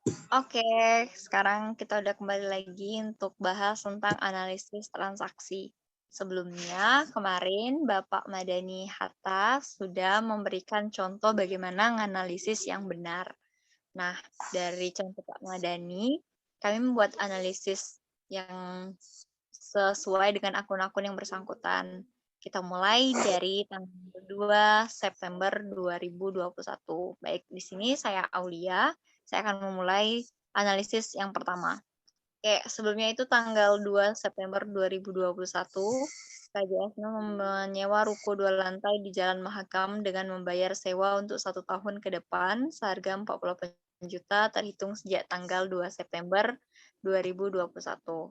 Oke, sekarang kita udah kembali lagi untuk bahas tentang analisis transaksi. Sebelumnya, kemarin Bapak Madani Hatta sudah memberikan contoh bagaimana menganalisis yang benar. Nah, dari contoh Pak Madani, kami membuat analisis yang sesuai dengan akun-akun yang bersangkutan. Kita mulai dari tanggal 2 September 2021. Baik, di sini saya Aulia. Saya akan memulai analisis yang pertama. Oke, sebelumnya itu tanggal 2 September 2021, KJS menyewa ruko 2 lantai di Jalan Mahakam dengan membayar sewa untuk 1 tahun ke depan seharga 48 juta terhitung sejak tanggal 2 September 2021.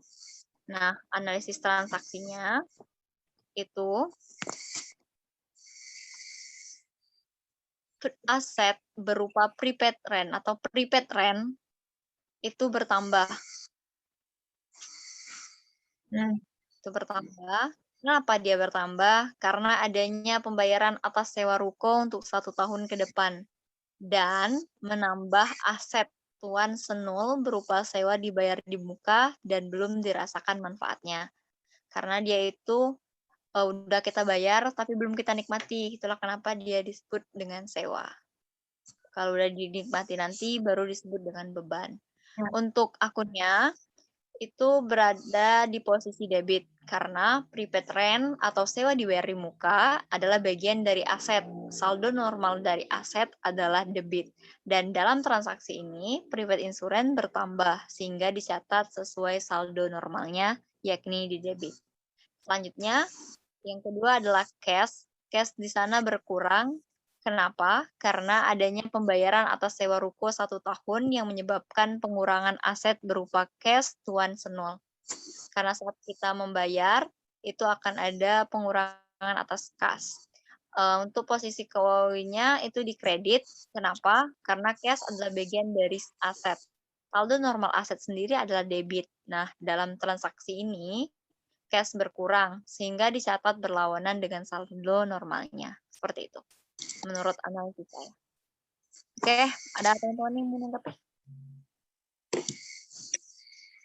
Nah, analisis transaksinya itu aset berupa prepaid rent atau prepaid rent itu bertambah. Itu bertambah. Kenapa dia bertambah? Karena adanya pembayaran atas sewa ruko untuk 1 tahun ke depan dan menambah aset tuan senul berupa sewa dibayar di muka dan belum dirasakan manfaatnya. Karena dia itu udah kita bayar tapi belum kita nikmati. Itulah kenapa dia disebut dengan sewa. Kalau udah dinikmati nanti baru disebut dengan beban. Untuk akunnya itu berada di posisi debit karena prepaid rent atau sewa dibayar di muka adalah bagian dari aset. Saldo normal dari aset adalah debit. Dan dalam transaksi ini, prepaid insurance bertambah sehingga dicatat sesuai saldo normalnya, yakni di debit. Selanjutnya, yang kedua adalah cash. Cash di sana berkurang. Kenapa? Karena adanya pembayaran atas sewa ruko 1 tahun yang menyebabkan pengurangan aset berupa cash tuan senul. Karena saat kita membayar, itu akan ada pengurangan atas kas. Untuk posisi keuangannya itu di kredit. Kenapa? Karena cash adalah bagian dari aset. Saldo normal aset sendiri adalah debit. Nah, dalam transaksi ini, cash berkurang, sehingga dicatat berlawanan dengan saldo normalnya. Seperti itu, menurut analisis saya. Oke, ada teman-teman yang mau menanggapi?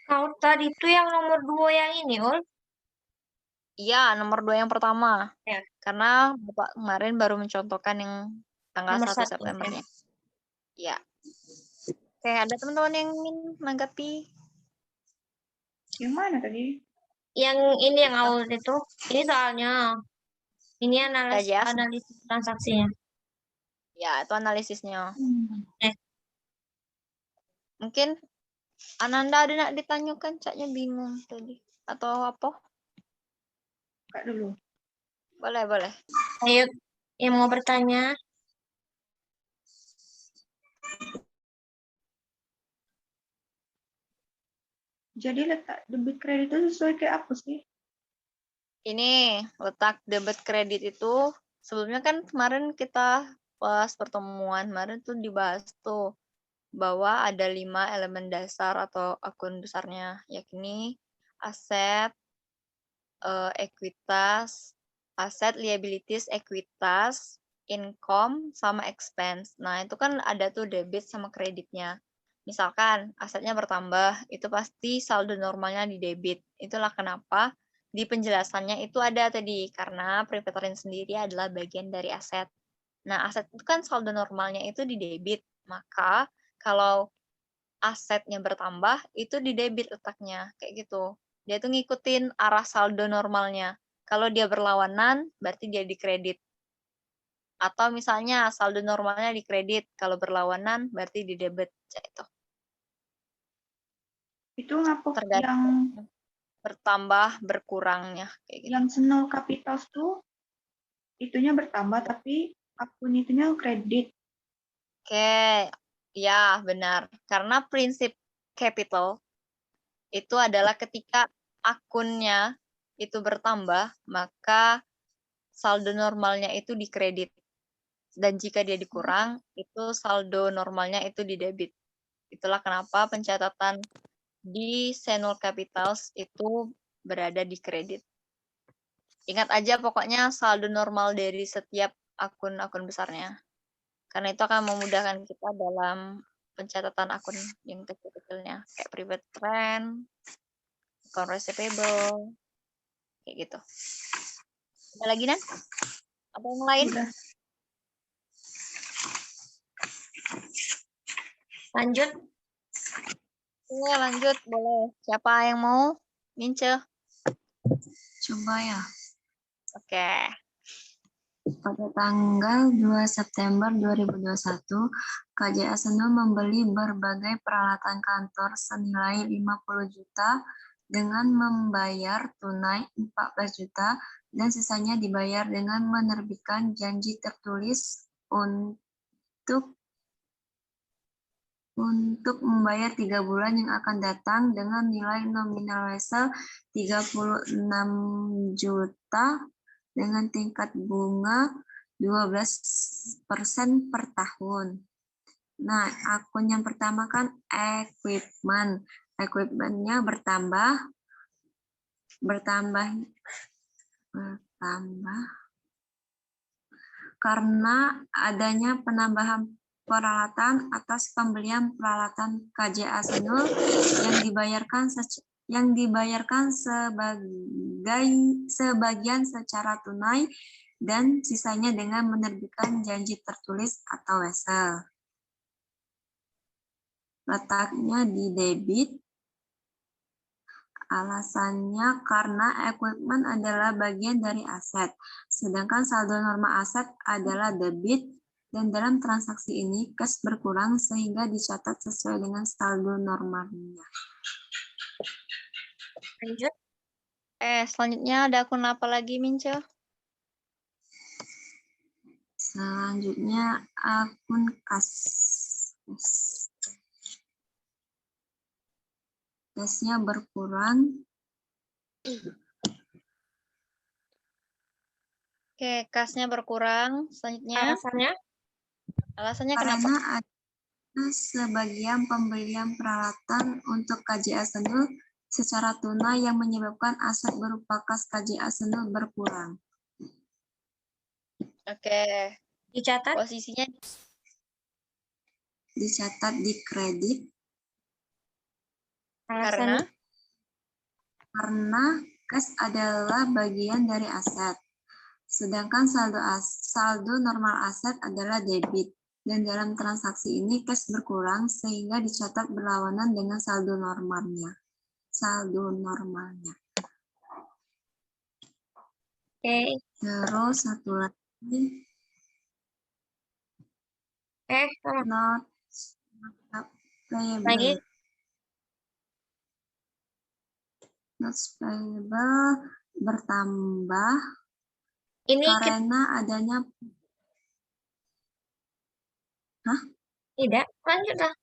Kalau tadi itu yang nomor 2 yang ini, Ul? Iya, nomor 2 yang pertama. Ya, Karena Bapak kemarin baru mencontohkan yang tanggal nomor 1 1. Ya. Septembernya. Iya. Oke, ada teman-teman yang ingin menanggapi? Yang mana tadi? Yang ini yang awal itu, ini soalnya ini KJS? analisis transaksinya. Ya, itu analisisnya. Eh, Mungkin Ananda ada nak ditanyakan, caknya bingung tadi. Atau apa? Kak dulu. Boleh, boleh. ayo yang mau bertanya. Jadi letak debit kredit itu sesuai kayak apa sih? Ini letak debit kredit itu sebelumnya kan kemarin kita pas pertemuan kemarin tuh dibahas tuh bahwa ada 5 elemen dasar atau akun besarnya, yakni aset, ekuitas, aset, liabilities, ekuitas, income, sama expense. Nah, itu kan ada tuh debit sama kreditnya. Misalkan asetnya bertambah, itu pasti saldo normalnya di debit. Itulah kenapa di penjelasannya itu ada tadi, karena prepaid sendiri adalah bagian dari aset. Nah, aset itu kan saldo normalnya itu di debit. Maka kalau asetnya bertambah, itu di debit letaknya, kayak gitu. Dia tuh ngikutin arah saldo normalnya. Kalau dia berlawanan, berarti dia di kredit. Atau misalnya saldo normalnya di kredit, kalau berlawanan berarti di debit. Itu Itu ngapa yang tergantung bertambah berkurangnya kayak gitu. yang senol kapital tuh itunya bertambah tapi akun itunya kredit. Oke, ya benar. Karena prinsip capital itu adalah ketika akunnya itu bertambah, maka saldo normalnya itu di kredit. Dan jika dia dikurang, itu saldo normalnya itu di debit. Itulah kenapa pencatatan di Senul Capitals itu berada di kredit. Ingat aja pokoknya saldo normal dari setiap akun-akun besarnya. Karena itu akan memudahkan kita dalam pencatatan akun yang kecil-kecilnya kayak private friend, account receivable, kayak gitu. Ada lagi Nan? Apa yang lain? Udah. Lanjut. Oke, lanjut boleh. Siapa yang mau? Mince. Coba ya. Oke. Pada tanggal 2 September 2021, KJA Senul membeli berbagai peralatan kantor senilai 50 juta dengan membayar tunai 14 juta dan sisanya dibayar dengan menerbitkan janji tertulis untuk membayar 3 bulan yang akan datang dengan nilai nominal wesel 36 juta dengan tingkat bunga 12% per tahun. Nah, akun yang pertama kan equipment. Equipment-nya bertambah karena adanya penambahan peralatan atas pembelian peralatan KJA Senul yang dibayarkan sebagian secara tunai dan sisanya dengan menerbitkan janji tertulis atau wesel. Letaknya di debit. Alasannya karena equipment adalah bagian dari aset, sedangkan saldo normal aset adalah debit, dan dalam transaksi ini cash berkurang sehingga dicatat sesuai dengan saldo normalnya. Lanjut. Selanjutnya ada akun apa lagi, Mince? Selanjutnya akun kas. Cashnya berkurang. Oke, kasnya berkurang. Selanjutnya, alasannya kenapa? Karena ada sebagian pembelian peralatan untuk KJA Senul secara tunai yang menyebabkan aset berupa kas KJA Senul berkurang. Oke, Dicatat. posisinya Dicatat di kredit karena kas adalah bagian dari aset, sedangkan saldo normal aset adalah debit, dan dalam transaksi ini kas berkurang sehingga dicatat berlawanan dengan saldo normalnya. Oke. Terus satu lagi, not payable. Lagi. Not payable bertambah Ini karena adanya tidak. Lanjut lah.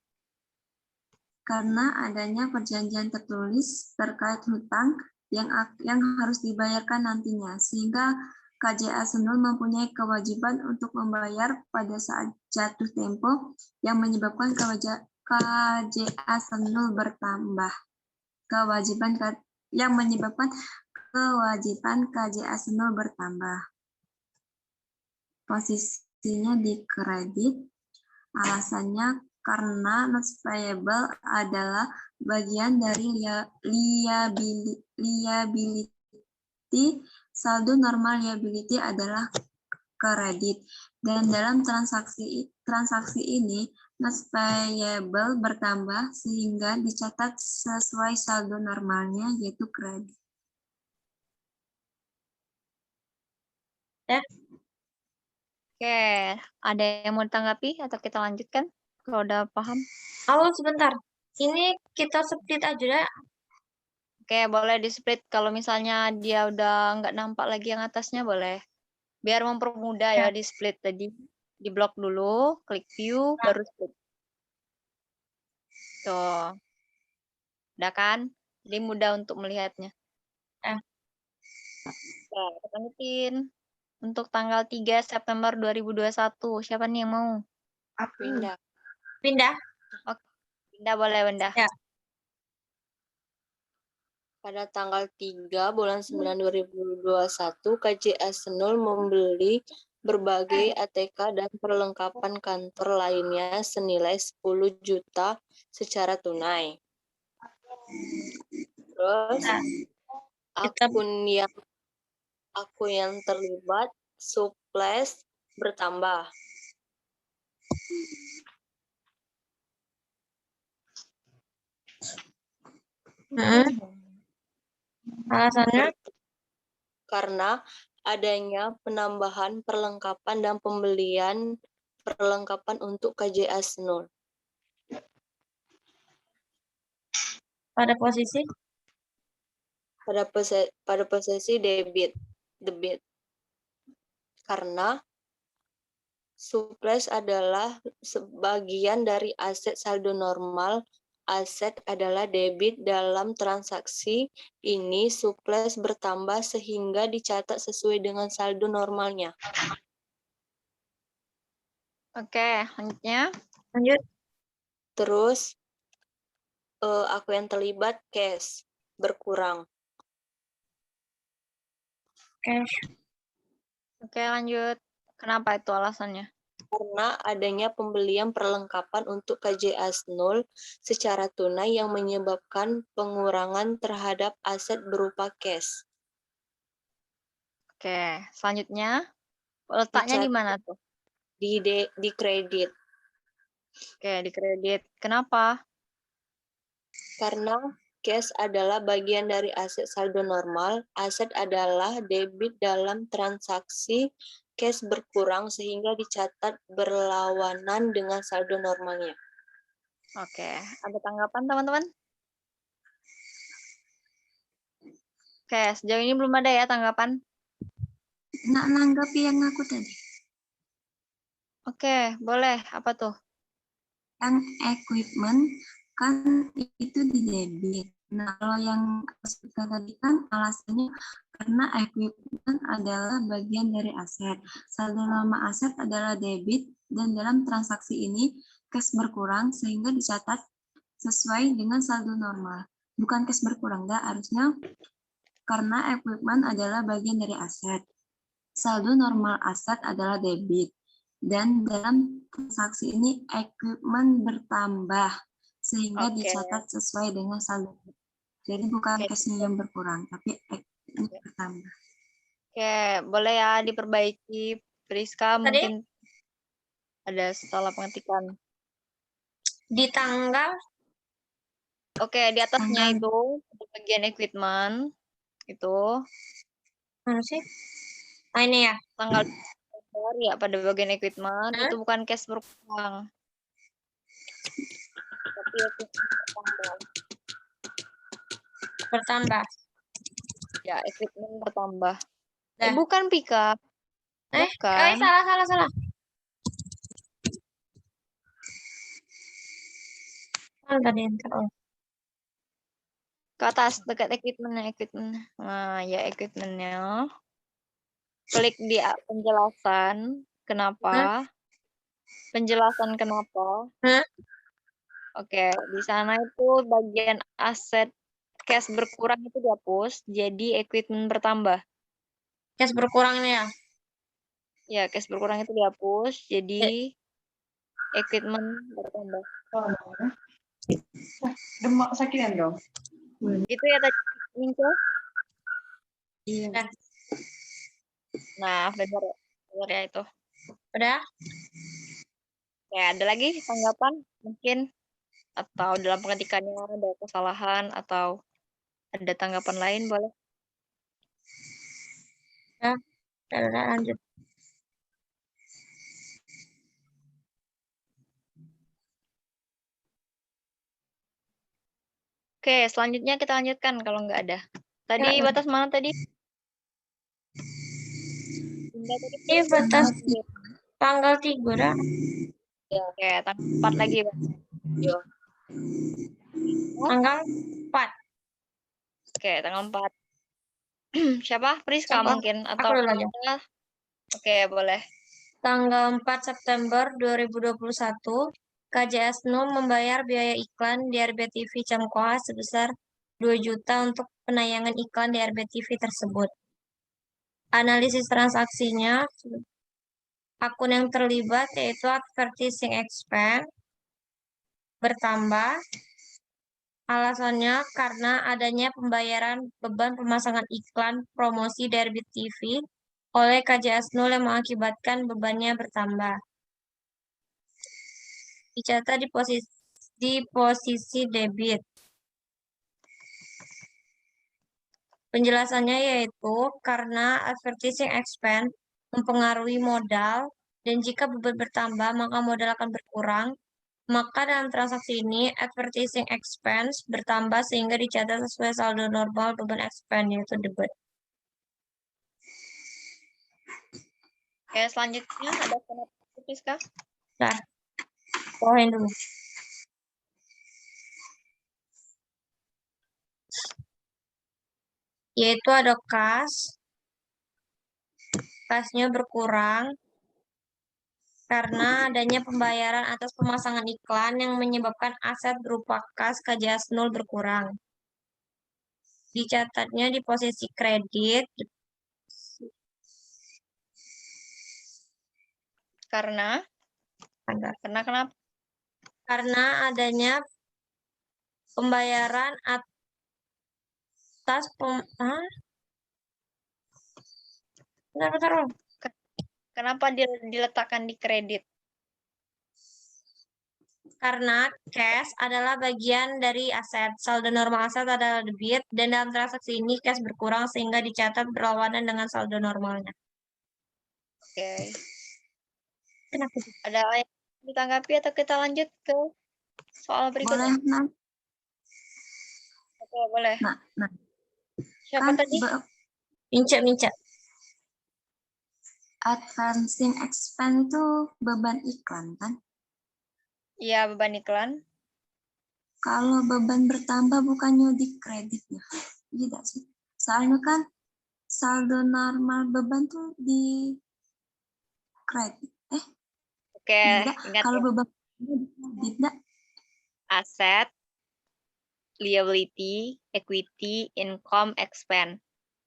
karena adanya perjanjian tertulis terkait hutang yang harus dibayarkan nantinya, sehingga KJA Senul mempunyai kewajiban untuk membayar pada saat jatuh tempo yang menyebabkan KJA Senul bertambah. Kewajiban KJA Senul bertambah. Posisinya di kredit, alasannya karena notes payable adalah bagian dari liability, saldo normal liability adalah kredit, dan dalam transaksi ini notes payable bertambah sehingga dicatat sesuai saldo normalnya yaitu kredit. Oke, ada yang mau ditanggapi atau kita lanjutkan? Kalau udah paham. Sebentar. Ini kita split aja ya. Oke, boleh di-split. Kalau misalnya dia udah nggak nampak lagi yang atasnya, boleh. Biar mempermudah ya di-split tadi. Di-blok dulu, klik view, baru split. Tuh. Udah kan? Jadi mudah untuk melihatnya. Oke, kita lanjutin. Untuk tanggal 3 September 2021, siapa nih yang mau? April. Pindah. Oke, pindah boleh, Benda. Ya. Pada tanggal 3 bulan 9 2021, KJA Senul membeli berbagai ATK dan perlengkapan kantor lainnya senilai 10 juta secara tunai. Terus Nah, kita akun yang terlibat surplus bertambah. alasannya Karena adanya penambahan perlengkapan dan pembelian perlengkapan untuk KJS 0. pada posisi pada posisi debit. Karena surplus adalah sebagian dari aset saldo normal. Aset adalah debit dalam transaksi ini surplus bertambah sehingga dicatat sesuai dengan saldo normalnya. Oke, selanjutnya. lanjut. Terus aku yang terlibat cash berkurang. Cash. Oke, lanjut. Kenapa itu alasannya? Karena adanya pembelian perlengkapan untuk KJS 0 secara tunai yang menyebabkan pengurangan terhadap aset berupa cash. Oke, selanjutnya. Letaknya di mana tuh? Di kredit. Oke, di kredit. Kenapa? Karena cash adalah bagian dari aset saldo normal. Aset adalah debit dalam transaksi. Cash berkurang sehingga dicatat berlawanan dengan saldo normalnya. Oke, ada tanggapan teman-teman? Oke, sejauh ini belum ada ya tanggapan? Nak nanggapi yang aku tadi. Oke, boleh. Apa tuh? Yang equipment kan itu di debit. Nah, kalau yang kita tadi kan alasannya karena equipment adalah bagian dari aset. Saldo normal aset adalah debit dan dalam transaksi ini cash berkurang sehingga dicatat sesuai dengan saldo normal. Bukan cash berkurang, enggak, harusnya karena equipment adalah bagian dari aset. Saldo normal aset adalah debit. Dan dalam transaksi ini equipment bertambah sehingga Oke. dicatat sesuai dengan saldo. Jadi bukan Oke. cashnya yang berkurang, tapi equipment bertambah. Oke, boleh ya diperbaiki. Priska Tadi? mungkin ada salah pengetikan. Di tanggal Oke, di atasnya Tanggal. itu di bagian equipment itu mana sih? Nah, ini ya. tanggal Februari ya pada bagian equipment itu bukan cash berkurang. Tapi equipment Bertambah. ya, equipment bertambah. Dah. Bukan Pika. Bukan. Salah. Tadi enter. Oh. Ke atas dekat equipment. Nah, ya equipmentnya. Klik di penjelasan. Kenapa? Penjelasan kenapa? Oke, di sana itu bagian aset cash berkurang itu dihapus, jadi equipment bertambah. Cash berkurangnya ya? Ya, cash berkurang itu dihapus, jadi equipment bertambah. Demak sakitan dong. Itu ya tadi muncul? Iya. Nah, benar ya itu. Udah? Ya, ada lagi tanggapan mungkin atau dalam pengetikannya ada kesalahan atau ada tanggapan lain boleh? Ya, udah lanjut. Oke, selanjutnya kita lanjutkan kalau nggak ada. Tadi Ya. batas mana tadi? Ini batas tanggal 3 dah. Ya, oke, tanggal 4 lagi, Bang. Yo. Tanggal 4. Oke, tanggal 4. Siapa? Priska Siapa? mungkin atau Aku dulu aja. Oke, boleh. Tanggal 4 September 2021, KJS 0 membayar biaya iklan di RBTV Camkoa sebesar 2 juta untuk penayangan iklan di RBTV tersebut. Analisis transaksinya akun yang terlibat yaitu advertising expense bertambah. Alasannya karena adanya pembayaran beban pemasangan iklan promosi Derbit TV oleh KJS 0 yang mengakibatkan bebannya bertambah. Dicatat di posisi debit. Penjelasannya yaitu karena advertising expense mempengaruhi modal dan jika beban bertambah maka modal akan berkurang. Maka dalam transaksi ini advertising expense bertambah sehingga dicatat sesuai saldo normal beban expense yaitu debit. Oke, selanjutnya ada pendapat Rizka. Nah, poin dulu. Yaitu ada kasnya berkurang karena adanya pembayaran atas pemasangan iklan yang menyebabkan aset berupa kas KJS 0 berkurang. Dicatatnya di posisi kredit Karena kenapa? karena adanya pembayaran atas bentar. Kenapa diletakkan di kredit? Karena cash adalah bagian dari aset. Saldo normal aset adalah debit, dan dalam transaksi ini cash berkurang sehingga dicatat berlawanan dengan saldo normalnya. Oke. Kenapa? Ada yang ditanggapi atau kita lanjut ke soal berikutnya? Boleh, Nah. Oke, boleh. Nah, Siapa kan tadi? Minca. advancing expense itu beban iklan kan? Iya, beban iklan. Kalau beban bertambah bukannya di kreditnya? Tidak sih. Soalnya kan saldo normal beban tuh di kredit. Oke, Tidak. ingat Kalau ya. beban di kredit, enggak. Aset, liability, equity, income, expense.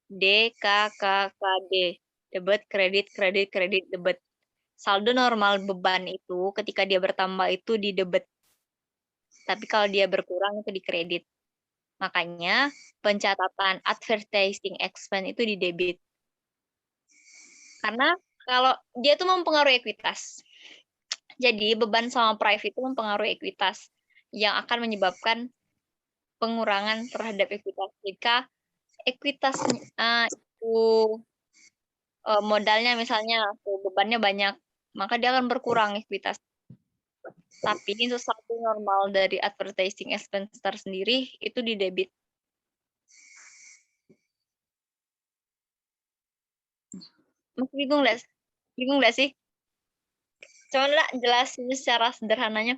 DKKKD. Debit, kredit, debit. Saldo normal beban itu ketika dia bertambah itu di debit. Tapi kalau dia berkurang itu di kredit. Makanya pencatatan advertising expense itu di debit. Karena kalau dia itu mempengaruhi ekuitas. Jadi beban sama price itu mempengaruhi ekuitas yang akan menyebabkan pengurangan terhadap ekuitas. Jika ekuitas itu modalnya misalnya bebannya banyak, maka dia akan berkurang ekuitas. Tapi sesuatu normal dari advertising expense tersendiri itu di debit. Masih bingung nggak sih? Coba lah jelasin secara sederhananya.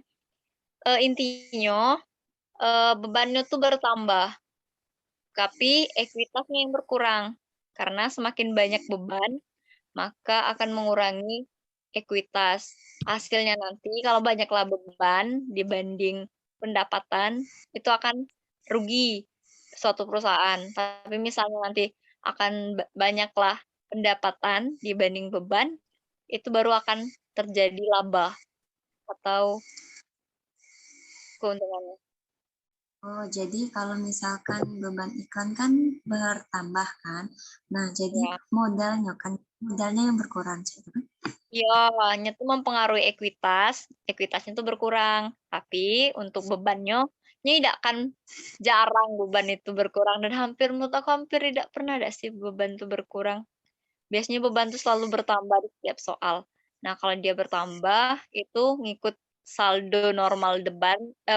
Intinya bebannya tuh bertambah, tapi ekuitasnya yang berkurang. Karena semakin banyak beban, maka akan mengurangi ekuitas. Hasilnya nanti kalau banyaklah beban dibanding pendapatan, itu akan rugi suatu perusahaan. Tapi misalnya nanti akan banyaklah pendapatan dibanding beban, itu baru akan terjadi laba atau keuntungannya. Oh, jadi kalau misalkan beban iklan kan bertambah kan. Nah, jadi Ya. modalnya yang berkurang gitu kan. Iya, hanya itu mempengaruhi ekuitasnya itu berkurang. Tapi untuk bebannya, ini tidak akan jarang beban itu berkurang dan menurut aku hampir tidak pernah ada sih beban itu berkurang. Biasanya beban itu selalu bertambah di setiap soal. Nah, kalau dia bertambah itu ngikut saldo normal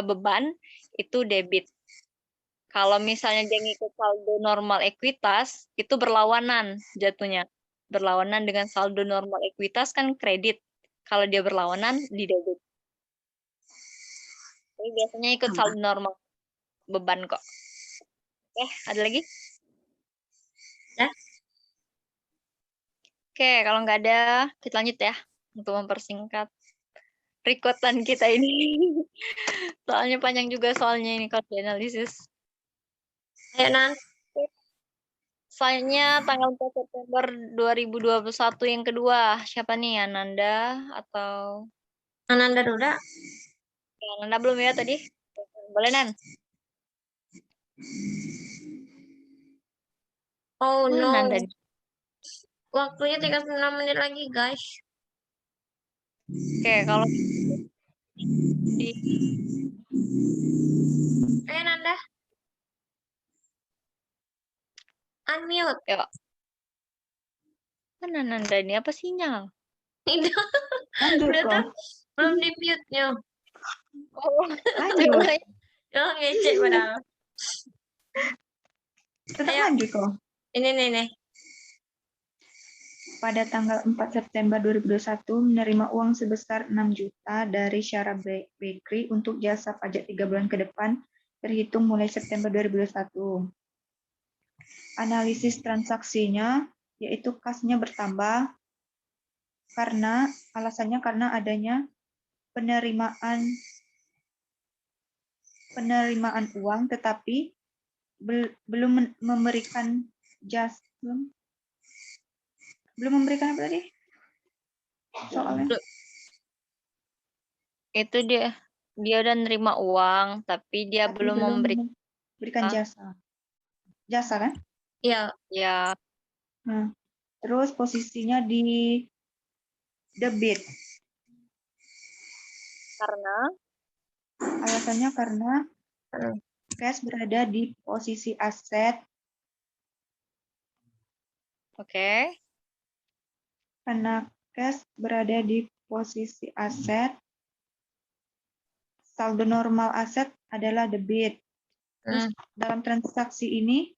beban itu debit. Kalau misalnya dia ngikut saldo normal ekuitas, itu berlawanan jatuhnya. Berlawanan dengan saldo normal ekuitas kan kredit. Kalau dia berlawanan di debit. Jadi biasanya ikut saldo normal beban kok. Ada lagi? Ya. Oke, kalau nggak ada, kita lanjut ya. Untuk mempersingkat recordan kita ini. Soalnya panjang juga soalnya ini kalau dianalisis. Ayo, Nan. Selanjutnya tanggal 4 September 2021 yang kedua. Siapa nih? Ananda atau Ananda Duda. Ananda belum ya tadi? Boleh, Nan? Oh Mana no. Nanda nih? Waktunya tinggal 9 menit lagi, guys. Oke, kalau di Nanda. Unmute. yuk. Mana Nanda ini? Apa sinyal? Tidak. Lanjut Udah kok. belum di mute-nya. Oh, Lanjut. Oh, ngecek padahal. Tetap Ayo. lanjut kok. Ini nih. Pada tanggal 4 September 2021 menerima uang sebesar 6 juta dari Syara Bakery untuk jasa pajak 3 bulan ke depan terhitung mulai September 2021. Analisis transaksinya yaitu kasnya bertambah karena alasannya karena adanya penerimaan uang tetapi belum memberikan belum memberikan apa tadi? Soalnya itu dia udah nerima uang, tapi dia tapi belum memberikan jasa. Jasa kan? Iya. Ya, Nah, terus posisinya di debit. karena Alasannya karena cash berada di posisi aset. oke. Karena cash berada di posisi aset, saldo normal aset adalah debit. Terus dalam transaksi ini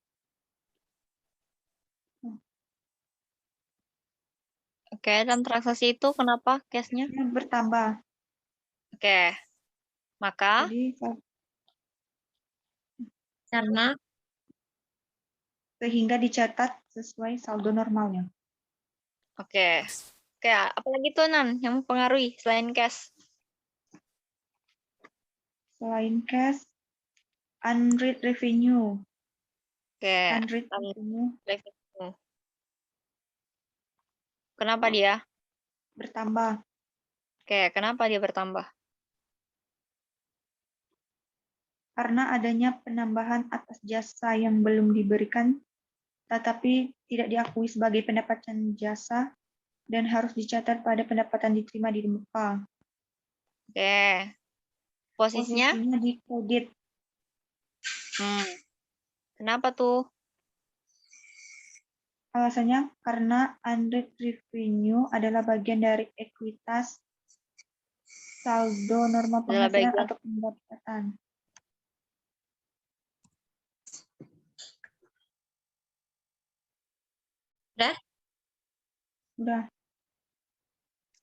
Oke, dalam transaksi itu kenapa cashnya? bertambah. Oke, maka Jadi Karena sehingga dicatat sesuai saldo normalnya. oke, apalagi tuh Nan yang mempengaruhi selain cash? Selain cash, unread revenue. Oke, Unread revenue revenue. Kenapa dia? bertambah. Oke, kenapa dia bertambah? Karena adanya penambahan atas jasa yang belum diberikan, tetapi tidak diakui sebagai pendapatan jasa dan harus dicatat pada pendapatan diterima di muka. Oke, posisinya? Posisinya di kredit. Kenapa tuh? Alasannya karena unread revenue adalah bagian dari ekuitas saldo normal Adalah penghasilan bagian. atau pendapatan. Udah.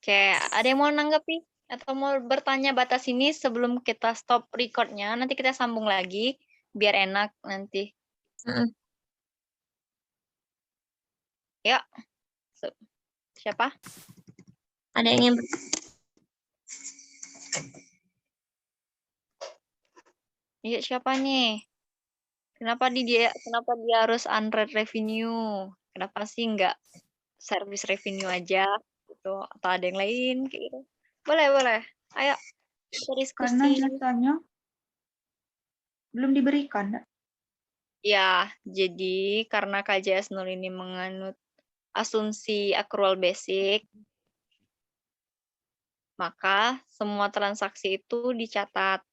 Oke, ada yang mau nanggapi atau mau bertanya batas ini sebelum kita stop recordnya? Nanti kita sambung lagi biar enak nanti. Ya, siapa? ada yang Iya, siapa nih? Kenapa dia harus unread revenue? Kenapa sih nggak service revenue aja gitu? Atau ada yang lain kayak gitu? Boleh. Ayo kita Karena diskusi. jasanya belum diberikan. Ya, jadi karena KJS 0 ini menganut asumsi accrual basic, maka semua transaksi itu dicatat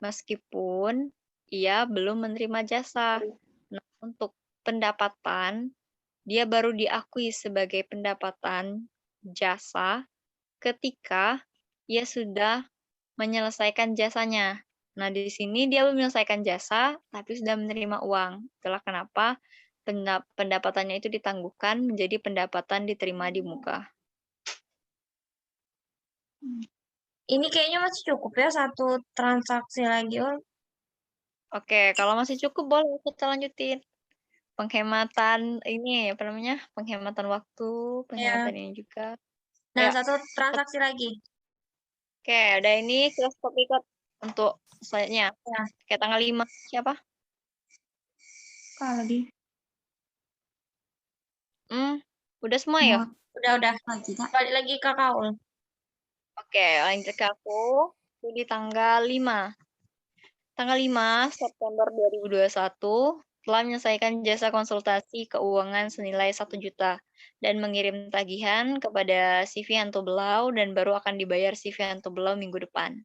meskipun ia belum menerima jasa. Nah, untuk pendapatan, dia baru diakui sebagai pendapatan jasa ketika ia sudah menyelesaikan jasanya. Nah, di sini dia belum menyelesaikan jasa, tapi sudah menerima uang. Itulah kenapa pendapatannya itu ditangguhkan menjadi pendapatan diterima di muka. Ini kayaknya masih cukup ya, satu transaksi lagi. Oke, kalau masih cukup boleh kita lanjutin. Penghematan ini apa namanya? Penghematan waktu, penghematan ini juga. Nah, Ya. satu transaksi lagi. Oke, udah ini kita stop record untuk selanjutnya. Ya. Kayak tanggal 5. Siapa? Lagi. Udah semua ya? Udah. Lagi, Kak. Balik lagi ke Kaul. Oke, lanjut ke aku. Itu di tanggal 5. Tanggal 5 September 2021 telah menyelesaikan jasa konsultasi keuangan senilai 1 juta dan mengirim tagihan kepada CV Hanto Belau dan baru akan dibayar CV Hanto Belau minggu depan.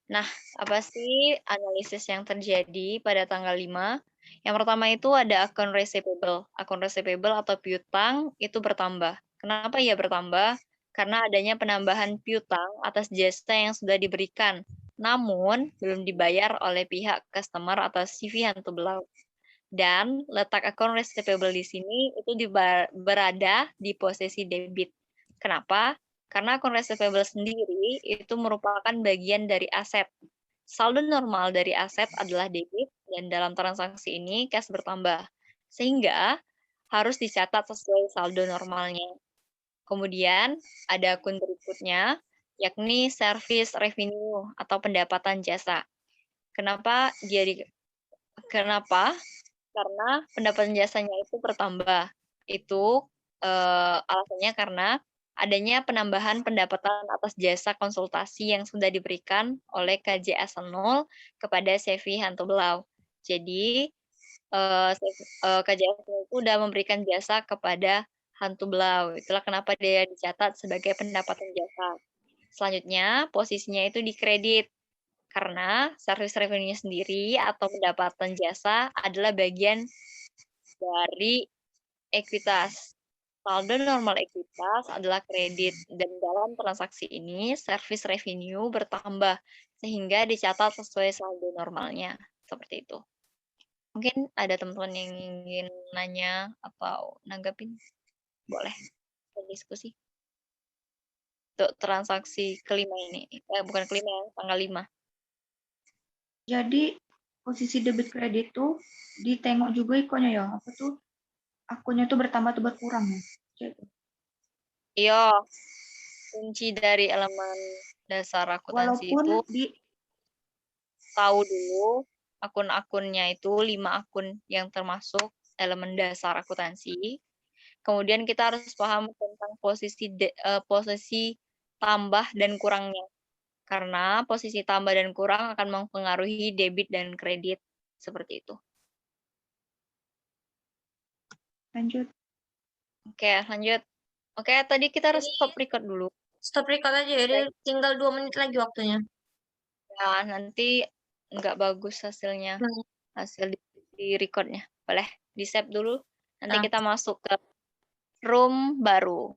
Nah, apa sih analisis yang terjadi pada tanggal 5? Yang pertama itu ada akun receivable. Akun receivable atau piutang itu bertambah. Kenapa ia bertambah? Karena adanya penambahan piutang atas jasa yang sudah diberikan, namun belum dibayar oleh pihak customer atau CV Hantu Belau. Dan letak akun receivable di sini itu berada di posisi debit. Kenapa? Karena akun receivable sendiri itu merupakan bagian dari aset. Saldo normal dari aset adalah debit dan dalam transaksi ini cash bertambah. Sehingga harus dicatat sesuai saldo normalnya. Kemudian ada akun berikutnya yakni service revenue atau pendapatan jasa. Kenapa? Karena pendapatan jasanya itu bertambah. Itu alasannya karena adanya penambahan pendapatan atas jasa konsultasi yang sudah diberikan oleh KJS 0 kepada CV Hanto Belau. Jadi KJS 0 itu sudah memberikan jasa kepada Hantu Belau. Itulah kenapa dia dicatat sebagai pendapatan jasa. Selanjutnya posisinya itu dikredit karena service revenue sendiri atau pendapatan jasa adalah bagian dari ekuitas. Saldo normal ekuitas adalah kredit dan dalam transaksi ini service revenue bertambah sehingga dicatat sesuai saldo normalnya. Seperti itu. Mungkin ada teman-teman yang ingin nanya atau nanggapin? Boleh diskusi. Untuk transaksi kelima ini. Bukan kelima ya, tanggal 5. Jadi posisi debit kredit tuh ditengok juga ikonnya ya. Apa tuh akunnya tuh bertambah atau berkurang ya? Gitu. Iya. Kunci dari elemen dasar akuntansi Walaupun itu tahu dulu akun-akunnya itu 5 akun yang termasuk elemen dasar akuntansi. Kemudian kita harus paham tentang posisi tambah dan kurangnya. Karena posisi tambah dan kurang akan mempengaruhi debit dan kredit. Seperti itu. lanjut. Oke, lanjut. Oke, tadi kita harus stop record dulu. Stop record aja, jadi tinggal 2 menit lagi waktunya. Ya, nanti nggak bagus hasilnya. Hasil di recordnya. Boleh di-save dulu. Nanti kita masuk ke room baru.